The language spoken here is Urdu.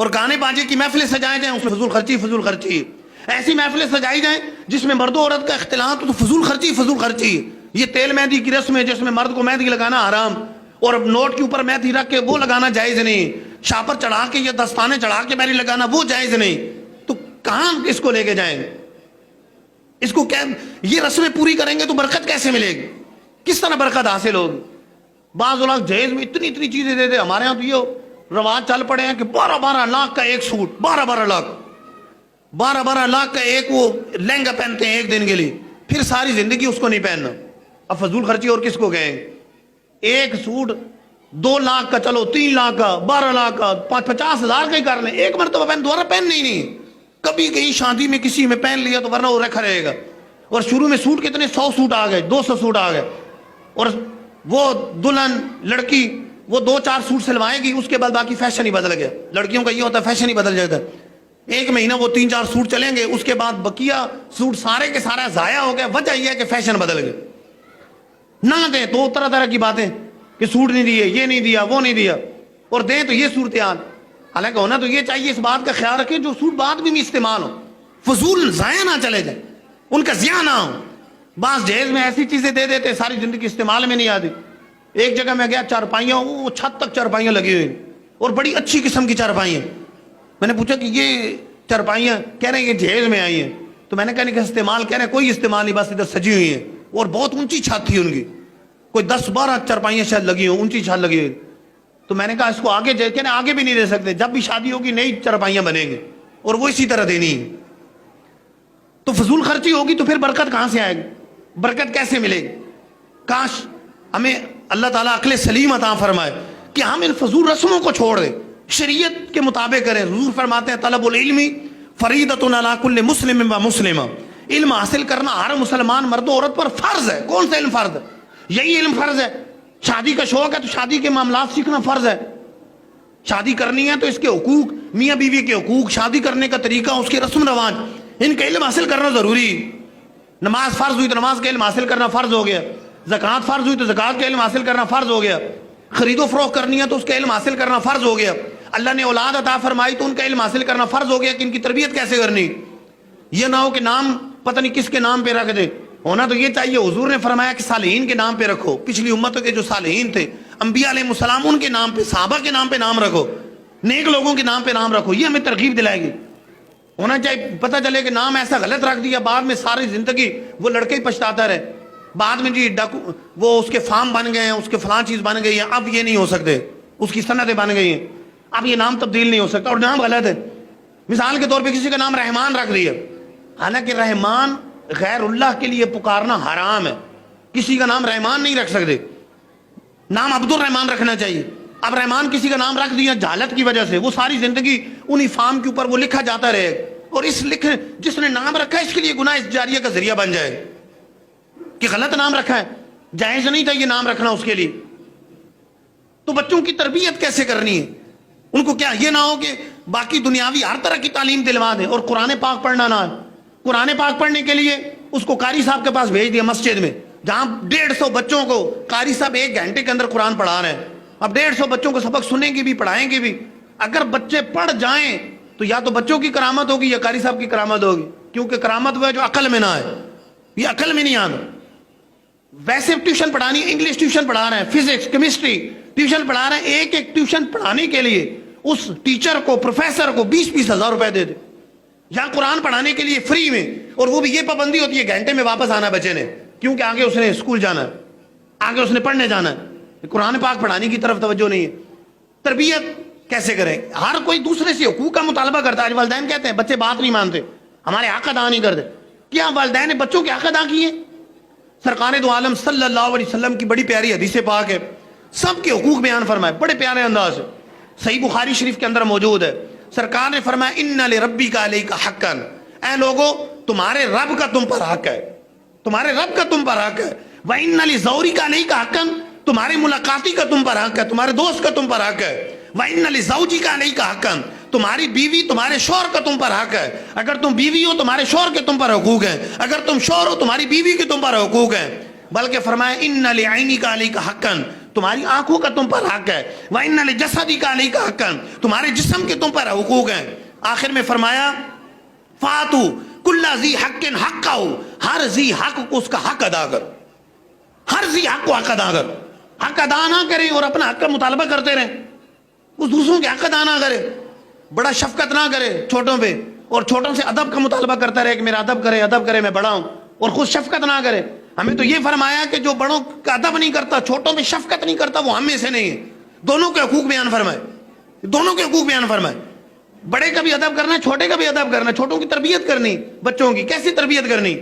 اور گانے باجے کی محفلیں سجائے جائیں اس میں فضول خرچی ایسی محفلیں سجائی جائیں جس میں مرد و عورت کا اختلاط تو فضول خرچی. یہ تیل مہندی کی رسم ہے جس میں مرد کو مہندی لگانا حرام اور نوٹ کے اوپر مہندی رکھ کے وہ لگانا جائز نہیں, شاپر چڑھا کے یا دستانے چڑھا کے مہندی لگانا وہ جائز نہیں. تو کہاں اس کو لے کے جائیں گے؟ اس کو کیا یہ رسمیں پوری کریں گے تو برکت کیسے ملے گی؟ کس طرح برکت حاصل ہوگی؟ بعض لوگ جہیز میں اتنی چیزیں دے دے. ہمارے ہاں تو یہ رواج چل پڑے ہیں کہ 12 لاکھ کا ایک سوٹ, 12 لاکھ کا ایک وہ لہنگا پہنتے ہیں ایک دن کے لیے, پھر ساری زندگی اس کو نہیں پہننا. اب فضول خرچی اور کس کو کہیں گے؟ ایک سوٹ 2 لاکھ کا, چلو 3 لاکھ کا, 12 لاکھ کا, 50,000 کا ہی کر لیں, ایک مرتبہ پہن دوبارہ پہننا ہی نہیں. کبھی کہیں شادی میں کسی میں پہن لیا تو ورنہ وہ رکھا رہے گا. اور شروع میں سوٹ کتنے 100 سوٹ آ گئے, 200 سوٹ آ گئے, اور وہ دلہن لڑکی وہ 2-4 سوٹ سلوائے گی, اس کے بعد باقی فیشن ہی بدل گیا. لڑکیوں کا یہ ہوتا ہے فیشن ہی بدل جاتا ہے. ایک مہینہ وہ 3-4 سوٹ چلیں گے, اس کے بعد بقیہ سوٹ سارے کے سارا ضائع ہو گیا. وجہ یہ ہے کہ فیشن بدل گئے. نہ دیں تو طرح کی باتیں کہ سوٹ نہیں دیے, یہ نہیں دیا, وہ نہیں دیا, اور دیں تو یہ صورتحال. حالانکہ ہونا تو یہ چاہیے, اس بات کا خیال رکھیں جو سوٹ بعد میں بھی استعمال ہو, فضول ضائع نہ چلے جائیں, ان کا زیاں نہ ہو. بعض جہیز میں ایسی چیزیں دے دیتے ساری زندگی استعمال میں نہیں آتی. ایک جگہ میں گیا, چارپائیاں, وہ چھت تک چارپائیاں لگی ہوئی اور بڑی اچھی قسم کی چارپائیاں. میں نے پوچھا کہ یہ چارپائیاں, کہہ رہے ہیں یہ جہیز میں آئی ہیں. تو میں نے کہا نہیں کہ استعمال, کہہ رہے ہیں کوئی استعمال نہیں, بس ادھر سجی ہوئی ہیں, اور بہت اونچی چھت تھی ان کی, کوئی 10-12 چارپائیاں شاید لگی ہوں, اونچی چھت لگی ہوئی. تو میں نے کہا اس کو آگے کہنے آگے بھی نہیں دے سکتے, جب بھی شادی ہوگی نئی چارپائیاں بنیں گے اور وہ اسی طرح دینی ہے. تو فضول خرچی ہوگی تو پھر برکت کہاں سے آئے گی؟ برکت کیسے ملے گی؟ کاش ہمیں اللہ تعالیٰ عقل سلیم عطا فرمائے کہ ہم ان فضول رسموں کو چھوڑ دیں, شریعت کے مطابق کریں. حضور فرماتے ہیں طلب العلم فریضۃ علی کل مسلم و مسلمہ, علم حاصل کرنا ہر مسلمان مرد و عورت پر فرض ہے. کون سا علم فرض ہے؟ یہی علم فرض ہے. شادی کا شوق ہے تو شادی کے معاملات سیکھنا فرض ہے. شادی کرنی ہے تو اس کے حقوق, میاں بیوی کے حقوق, شادی کرنے کا طریقہ, اس کے رسم رواج, ان کا علم حاصل کرنا ضروری. نماز فرض ہوئی تو نماز کا علم حاصل کرنا فرض ہو گیا. زکوٰۃ فرض ہوئی تو زکوٰۃ کا علم حاصل کرنا فرض ہو گیا. خرید و فروخت کرنی ہے تو اس کا علم حاصل کرنا فرض ہو گیا. اللہ نے اولاد عطا فرمائی تو ان کا علم حاصل کرنا فرض ہو گیا کہ ان کی تربیت کیسے کرنی. یہ نہ ہو کہ نام پتہ نہیں کس کے نام پہ رکھ دے. ہونا تو یہ چاہیے, حضور نے فرمایا کہ صالحین کے نام پہ رکھو, پچھلی امتوں کے جو صالحین تھے, انبیاء علیہ السلام, ان کے نام پہ, صحابہ کے نام پہ نام رکھو, نیک لوگوں کے نام پہ نام رکھو. یہ ہمیں ترغیب دلائے گی. ہونا چاہیے پتہ چلے کہ نام ایسا غلط رکھ دیا, بعد میں ساری زندگی وہ لڑکے ہی پچھتاتا رہے. بعد میں جی وہ اس کے فارم بن گئے ہیں, اس کے فلاں چیز بن گئی ہے, اب یہ نہیں ہو سکتے, اس کی صنعتیں بن گئی ہیں, اب یہ نام تبدیل نہیں ہو سکتا, اور نام غلط ہے. مثال کے طور پہ کسی کا نام رحمان رکھ دیا, حالانکہ رحمان غیر اللہ کے لیے پکارنا حرام ہے. کسی کا نام رحمان نہیں رکھ سکتے, نام عبد الرحمان رکھنا چاہیے. اب رحمان کسی کا نام رکھ دیا جہالت کی وجہ سے, وہ ساری زندگی انہی فارم کے اوپر وہ لکھا جاتا رہے, اور اس جس نے نام رکھا ہے اس کے لیے گناہ جاریہ کا ذریعہ بن جائے کہ غلط نام رکھا ہے, جائز نہیں تھا یہ نام رکھنا اس کے لیے. تو بچوں کی تربیت کیسے کرنی ہے؟ ان کو کیا یہ نہ ہو کہ باقی دنیاوی ہر طرح کی تعلیم دلوا دیں اور قرآن پاک پڑھنا نہ. قرآن پاک پڑھنے کے لیے اس کو قاری صاحب کے پاس بھیج دیا مسجد میں, جہاں 150 بچوں کو قاری صاحب 1 گھنٹے کے اندر قرآن پڑھا رہے ہیں. اب 150 بچوں کو سبق سنیں گے بھی, پڑھائیں گے بھی. اگر بچے پڑھ جائیں تو یا تو بچوں کی کرامت ہوگی یا قاری صاحب کی کرامت ہوگی, کیونکہ کرامت وہ ہے جو عقل میں نہ ہے, یہ عقل میں نہیں آنا. ویسے ٹیوشن پڑھانی, انگلش ٹیوشن پڑھا رہے ہیں, فزکس کیمسٹری ٹیوشن پڑھا رہے ہیں, ایک ٹیوشن پڑھانے کے لیے اس ٹیچر کو, پروفیسر کو 20-20 ہزار روپے دے دے. یا قرآن پڑھانے کے لیے فری میں, اور وہ بھی یہ پابندی ہوتی ہے گھنٹے میں واپس آنا بچے نے, کیونکہ آگے اس نے اسکول جانا ہے, آگے اس نے پڑھنے جانا ہے. قرآن پاک پڑھانے کی طرف توجہ نہیں ہے. تربیت کیسے کریں؟ ہر کوئی دوسرے سے حقوق کا مطالبہ کرتا ہے. والدین کہتے ہیں بچے بات نہیں مانتے, ہمارے حق ادا نہیں کرتے. کیا والدین نے بچوں کے حق ادا کیے؟ سرکار دو عالم صلی اللہ علیہ وسلم کی بڑی پیاری حدیث پاک ہے, سب کے حقوق بیان فرمائے بڑے پیارے انداز سے, صحیح بخاری شریف کے اندر موجود ہے. سرکار نے فرمایا ان لربک علیک حقا, اے لوگو تمہارے رب کا تم پر حق ہے, تمہارے رب کا تم پر حق ہے. وان لزوجک علیک حقا, تمہارے ملاقاتی کا تم پر حق ہے, تمہارے دوست کا تم پر حق ہے. وان لزوجک علیک حقا, تمہاری بیوی تمہارے شوہر کا تم پر حق ہے. اگر تم بیوی ہو تمہارے شوہر کے تم پر حقوق ہیں, اگر تم شوہر ہو تمہاری بیوی کے تم پر حقوق ہیں. بلکہ فرمایا ان لعینک علیک حقا, تمہاری آنکھوں کا تم پر حق ہے، وَإِنَّ لِجَسَدِكَ عَلَيْكَ حَقًّا، تمہارے جسم کے تم پر حقوق ہیں. آخر میں فرمایا فَاتُوا كُلَّ ذِي حَقٍّ حَقَّهُ، ہر ذی حق کو اس کا حق ادا کر، ہر ذی حق کو حق ادا کر. حق ادا نہ کریں اور اپنا حق کا مطالبہ کرتے رہیں، اس دوسروں کے حق ادا نہ کرے، بڑا شفقت نہ کرے چھوٹوں پہ، اور چھوٹوں سے ادب کا مطالبہ کرتا رہے کہ میرا ادب کرے میں بڑا ہوں، اور خود شفقت نہ کرے. ہمیں تو یہ فرمایا کہ جو بڑوں کا ادب نہیں کرتا، چھوٹوں پہ شفقت نہیں کرتا، وہ ہم میں سے نہیں ہے. دونوں کے حقوق بیان فرمائے، دونوں کے حقوق بیان فرمائے. بڑے کا بھی ادب کرنا ہے، چھوٹے کا بھی ادب کرنا ہے. چھوٹوں کی تربیت کرنی، بچوں کی کیسی تربیت کرنی؟